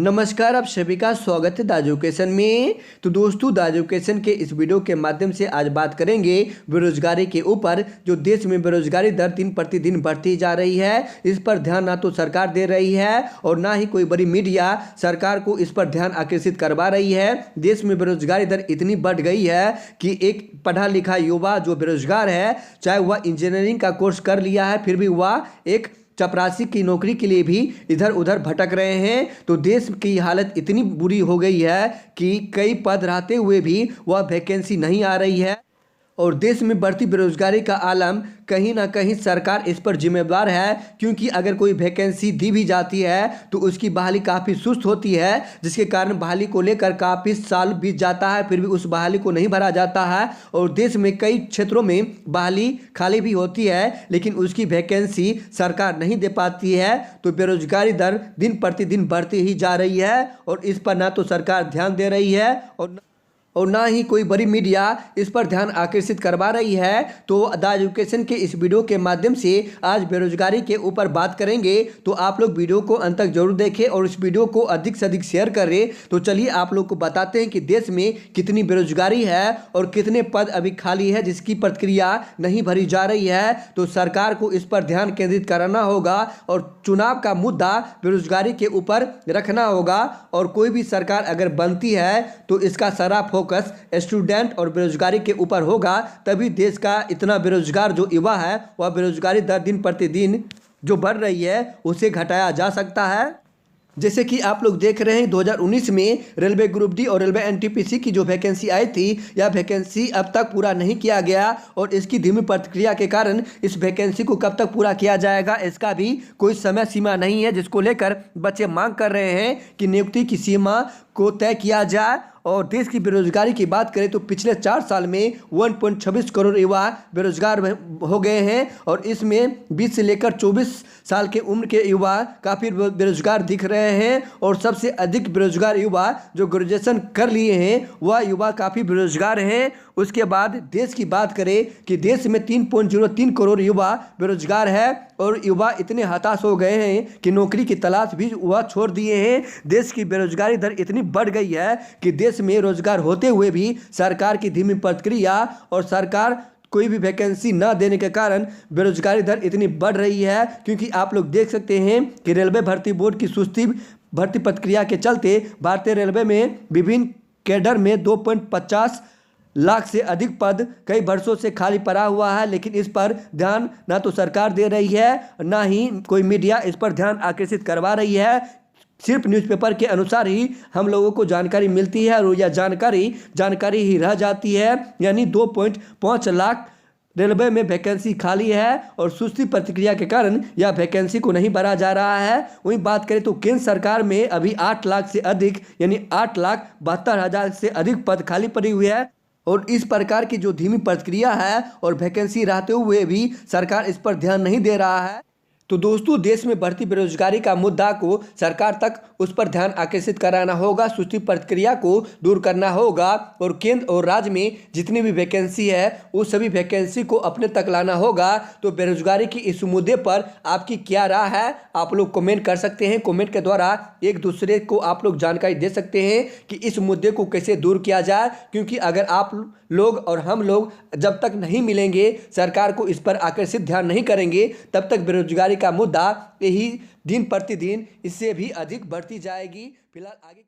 नमस्कार, आप सभी का स्वागत है द एजुकेशन में। तो दोस्तों, द एजुकेशन के इस वीडियो के माध्यम से आज बात करेंगे बेरोजगारी के ऊपर। जो देश में बेरोजगारी दर दिन प्रतिदिन बढ़ती जा रही है, इस पर ध्यान ना तो सरकार दे रही है और ना ही कोई बड़ी मीडिया सरकार को इस पर ध्यान आकर्षित करवा रही है। देश में बेरोजगारी दर इतनी बढ़ गई है कि एक पढ़ा लिखा युवा जो बेरोजगार है, चाहे वह इंजीनियरिंग का कोर्स कर लिया है, फिर भी वह एक चपरासी की नौकरी के लिए भी इधर उधर भटक रहे हैं। तो देश की हालत इतनी बुरी हो गई है कि कई पद रहते हुए भी वह वैकेंसी नहीं आ रही है और देश में बढ़ती बेरोजगारी का आलम कहीं ना कहीं सरकार इस पर जिम्मेदार है, क्योंकि अगर कोई वैकेंसी दी भी जाती है तो उसकी बहाली काफ़ी सुस्त होती है, जिसके कारण बहाली को लेकर काफ़ी साल बीत जाता है, फिर भी उस बहाली को नहीं भरा जाता है। और देश में कई क्षेत्रों में बहाली खाली भी होती है, लेकिन उसकी वैकेंसी सरकार नहीं दे पाती है। तो बेरोजगारी दर दिन प्रतिदिन बढ़ती ही जा रही है और इस पर ना तो सरकार ध्यान दे रही है और ना ही कोई बड़ी मीडिया इस पर ध्यान आकर्षित करवा रही है। तो द एजुकेशन के इस वीडियो के माध्यम से आज बेरोजगारी के ऊपर बात करेंगे। तो आप लोग वीडियो को अंत तक जरूर देखें और इस वीडियो को अधिक से अधिक शेयर करें। तो चलिए आप लोग को बताते हैं कि देश में कितनी बेरोजगारी है और कितने पद अभी खाली है जिसकी प्रक्रिया नहीं भरी जा रही है। तो सरकार को इस पर ध्यान केंद्रित कराना होगा और चुनाव का मुद्दा बेरोजगारी के ऊपर रखना होगा। और कोई भी सरकार अगर बनती है तो इसका सारा फोकस स्टूडेंट और बेरोजगारी के ऊपर होगा, तभी देश का इतना बेरोजगार जो युवा है वह बेरोजगारी दर दिन प्रतिदिन जो बढ़ रही है उसे घटाया जा सकता है। जैसे कि आप लोग देख रहे हैं 2019 में रेलवे ग्रुप डी और रेलवे एनटीपीसी की जो वैकेंसी आई थी, यह वैकेंसी अब तक पूरा नहीं किया गया और इसकी धीमी प्रक्रिया के कारण इस वैकेंसी को कब तक पूरा किया जाएगा इसका भी कोई समय सीमा नहीं है, जिसको लेकर बच्चे मांग कर रहे हैं कि नियुक्ति की सीमा को तय किया जाए। और देश की बेरोजगारी की बात करें तो पिछले 4 साल में 1.26 करोड़ युवा बेरोजगार हो गए हैं और इसमें 20 से लेकर 24 साल के उम्र के युवा काफ़ी बेरोजगार दिख रहे हैं। और सबसे अधिक बेरोजगार युवा जो ग्रेजुएशन कर लिए हैं वह युवा काफ़ी बेरोजगार हैं। उसके बाद देश की बात करें कि देश में 3.03 करोड़ युवा बेरोजगार है और युवा इतने हताश हो गए हैं कि नौकरी की तलाश भी वह छोड़ दिए हैं। देश की बेरोजगारी दर इतनी बढ़ गई है कि देश में रोजगार होते हुए भी सरकार की धीमी प्रक्रिया और सरकार कोई भी वैकेंसी न देने के कारण बेरोजगारी दर इतनी बढ़ रही है। क्योंकि आप लोग देख सकते हैं कि रेलवे भर्ती बोर्ड की सुस्ती भर्ती प्रक्रिया के चलते भारतीय रेलवे में विभिन्न कैडर में 2.50 लाख से अधिक पद कई वर्षों से खाली पड़ा हुआ है, लेकिन इस पर ध्यान ना तो सरकार दे रही है ना ही कोई मीडिया इस पर ध्यान आकर्षित करवा रही है। सिर्फ न्यूज़पेपर के अनुसार ही हम लोगों को जानकारी मिलती है और यह जानकारी ही रह जाती है। यानी 2.5 लाख रेलवे में वैकेंसी खाली है और सुस्ती प्रतिक्रिया के कारण यह वैकेंसी को नहीं भरा जा रहा है। वहीं बात करें तो केंद्र सरकार में अभी 8 लाख से अधिक यानी 8,72,000 से अधिक पद खाली पड़ी हुई है। और इस प्रकार की जो धीमी प्रक्रिया है और वैकेंसी रहते हुए भी सरकार इस पर ध्यान नहीं दे रहा है। तो दोस्तों, देश में बढ़ती बेरोजगारी का मुद्दा को सरकार तक उस पर ध्यान आकर्षित कराना होगा, सुस्ती प्रक्रिया को दूर करना होगा और केंद्र और राज्य में जितनी भी वैकेंसी है उस सभी वैकेंसी को अपने तक लाना होगा। तो बेरोजगारी की इस मुद्दे पर आपकी क्या राय है, आप लोग कमेंट कर सकते हैं। कमेंट के द्वारा एक दूसरे को आप लोग जानकारी दे सकते हैं कि इस मुद्दे को कैसे दूर किया जाए। क्योंकि अगर आप लोग और हम लोग जब तक नहीं मिलेंगे, सरकार को इस पर आकर्षित ध्यान नहीं करेंगे, तब तक बेरोजगारी का मुद्दा यही दिन प्रतिदिन इससे भी अधिक बढ़ती जाएगी। फिलहाल आगे